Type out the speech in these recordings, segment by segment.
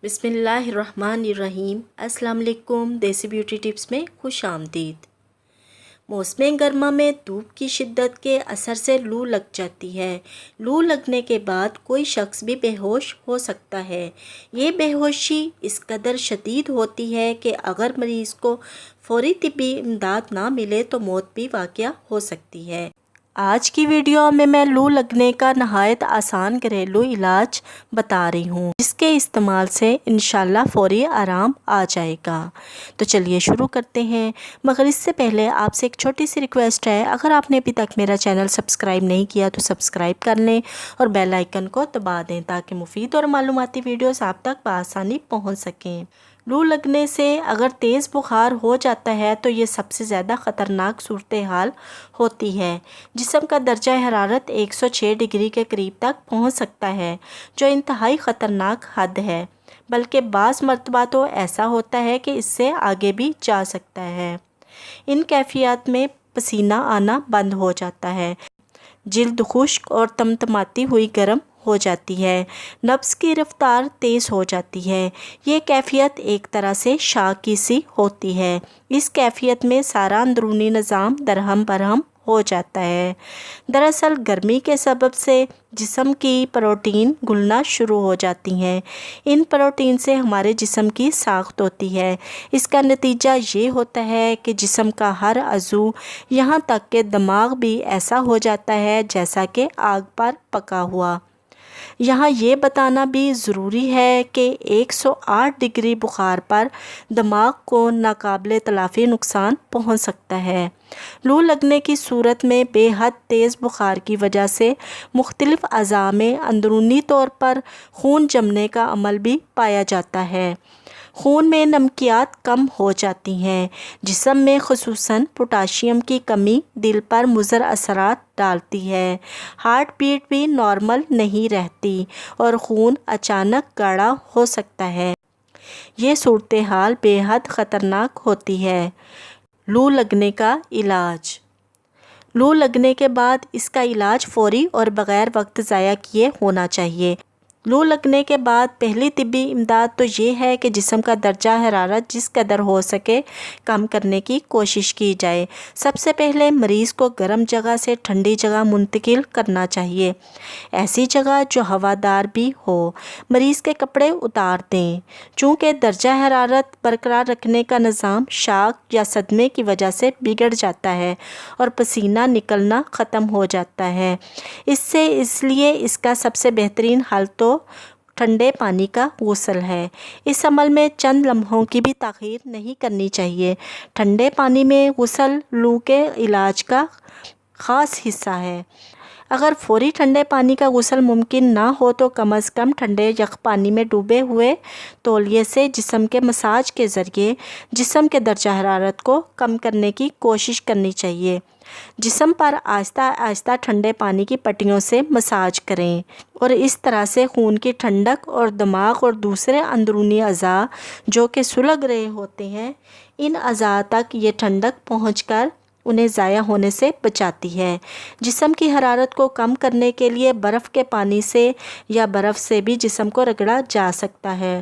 بسم اللہ الرحمن الرحیم۔ السلام علیکم، دیسی بیوٹی ٹپس میں خوش آمدید۔ موسم گرما میں دھوپ کی شدت کے اثر سے لو لگ جاتی ہے۔ لو لگنے کے بعد کوئی شخص بھی بے ہوش ہو سکتا ہے۔ یہ بے ہوشی اس قدر شدید ہوتی ہے کہ اگر مریض کو فوری طبی امداد نہ ملے تو موت بھی واقع ہو سکتی ہے۔ آج کی ویڈیو میں لو لگنے کا نہایت آسان گھریلو علاج بتا رہی ہوں، جس کے استعمال سے انشاءاللہ فوری آرام آ جائے گا۔ تو چلیے شروع کرتے ہیں، مگر اس سے پہلے آپ سے ایک چھوٹی سی ریکویسٹ ہے، اگر آپ نے ابھی تک میرا چینل سبسکرائب نہیں کیا تو سبسکرائب کر لیں اور بیل آئیکن کو دبا دیں تاکہ مفید اور معلوماتی ویڈیوز آپ تک بآسانی پہنچ سکیں۔ لو لگنے سے اگر تیز بخار ہو جاتا ہے تو یہ سب سے زیادہ خطرناک صورتحال ہوتی ہے۔ جسم کا درجہ حرارت 106 ڈگری کے قریب تک پہنچ سکتا ہے، جو انتہائی خطرناک حد ہے، بلکہ بعض مرتبہ تو ایسا ہوتا ہے کہ اس سے آگے بھی جا سکتا ہے۔ ان کیفیات میں پسینہ آنا بند ہو جاتا ہے، جلد خشک اور تمتماتی ہوئی گرم ہو جاتی ہے، نبض کی رفتار تیز ہو جاتی ہے۔ یہ کیفیت ایک طرح سے شاک کی سی ہوتی ہے۔ اس کیفیت میں سارا اندرونی نظام درہم برہم ہو جاتا ہے۔ دراصل گرمی کے سبب سے جسم کی پروٹین گلنا شروع ہو جاتی ہیں۔ ان پروٹین سے ہمارے جسم کی ساخت ہوتی ہے۔ اس کا نتیجہ یہ ہوتا ہے کہ جسم کا ہر عضو، یہاں تک کہ دماغ بھی ایسا ہو جاتا ہے جیسا کہ آگ پر پکا ہوا۔ یہاں یہ بتانا بھی ضروری ہے کہ 108 ڈگری بخار پر دماغ کو ناقابل تلافی نقصان پہنچ سکتا ہے۔ لو لگنے کی صورت میں بے حد تیز بخار کی وجہ سے مختلف اعضاء میں اندرونی طور پر خون جمنے کا عمل بھی پایا جاتا ہے۔ خون میں نمکیات کم ہو جاتی ہیں۔ جسم میں خصوصاً پوٹاشیم کی کمی دل پر مضر اثرات ڈالتی ہے۔ ہارٹ بیٹ بھی نارمل نہیں رہتی اور خون اچانک گاڑھا ہو سکتا ہے۔ یہ صورتحال بے حد خطرناک ہوتی ہے۔ لو لگنے کا علاج۔ لو لگنے کے بعد اس کا علاج فوری اور بغیر وقت ضائع کیے ہونا چاہیے۔ لو لگنے کے بعد پہلی طبی امداد تو یہ ہے کہ جسم کا درجہ حرارت جس قدر ہو سکے کم کرنے کی کوشش کی جائے۔ سب سے پہلے مریض کو گرم جگہ سے ٹھنڈی جگہ منتقل کرنا چاہیے، ایسی جگہ جو ہوادار بھی ہو۔ مریض کے کپڑے اتار دیں، چونکہ درجہ حرارت برقرار رکھنے کا نظام شاک یا صدمے کی وجہ سے بگڑ جاتا ہے اور پسینہ نکلنا ختم ہو جاتا ہے۔ اس لیے اس کا سب سے بہترین حل تو ٹھنڈے پانی کا غسل ہے۔ اس عمل میں چند لمحوں کی بھی تاخیر نہیں کرنی چاہیے۔ ٹھنڈے پانی میں غسل لو کے علاج کا خاص حصہ ہے۔ اگر فوری ٹھنڈے پانی کا غسل ممکن نہ ہو تو کم از کم ٹھنڈے یخ پانی میں ڈوبے ہوئے تولیے سے جسم کے مساج کے ذریعے جسم کے درجہ حرارت کو کم کرنے کی کوشش کرنی چاہیے۔ جسم پر آہستہ آہستہ ٹھنڈے پانی کی پٹیوں سے مساج کریں اور اس طرح سے خون کی ٹھنڈک اور دماغ اور دوسرے اندرونی اعضاء جو کہ سلگ رہے ہوتے ہیں، ان اعضاء تک یہ ٹھنڈک پہنچ کر انہیں ضائع ہونے سے بچاتی ہے۔ جسم کی حرارت کو کم کرنے کے لیے برف کے پانی سے یا برف سے بھی جسم کو رگڑا جا سکتا ہے۔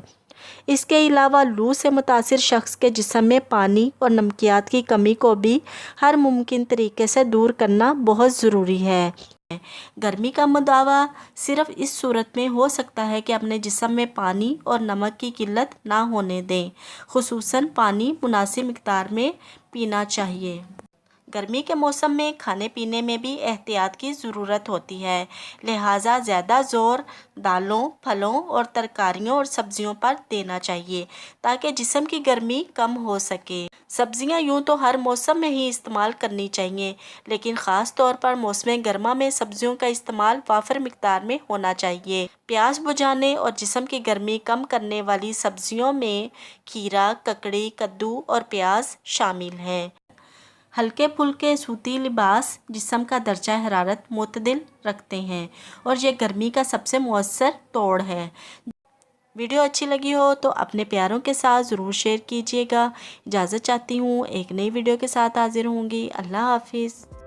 اس کے علاوہ لو سے متاثر شخص کے جسم میں پانی اور نمکیات کی کمی کو بھی ہر ممکن طریقے سے دور کرنا بہت ضروری ہے۔ گرمی کا مداوع صرف اس صورت میں ہو سکتا ہے کہ اپنے جسم میں پانی اور نمک کی قلت نہ ہونے دیں۔ خصوصاً پانی مناسب مقدار میں پینا چاہیے۔ گرمی کے موسم میں کھانے پینے میں بھی احتیاط کی ضرورت ہوتی ہے، لہٰذا زیادہ زور دالوں، پھلوں اور ترکاریوں اور سبزیوں پر دینا چاہیے تاکہ جسم کی گرمی کم ہو سکے۔ سبزیاں یوں تو ہر موسم میں ہی استعمال کرنی چاہیے، لیکن خاص طور پر موسم گرما میں سبزیوں کا استعمال وافر مقدار میں ہونا چاہیے۔ پیاس بجھانے اور جسم کی گرمی کم کرنے والی سبزیوں میں کھیرا، ککڑی، کدو اور پیاز شامل ہیں۔ ہلکے پھلکے سوتی لباس جسم کا درجہ حرارت معتدل رکھتے ہیں اور یہ گرمی کا سب سے مؤثر توڑ ہے۔ ویڈیو اچھی لگی ہو تو اپنے پیاروں کے ساتھ ضرور شیئر کیجیے گا۔ اجازت چاہتی ہوں، ایک نئی ویڈیو کے ساتھ حاضر ہوں گی۔ اللہ حافظ۔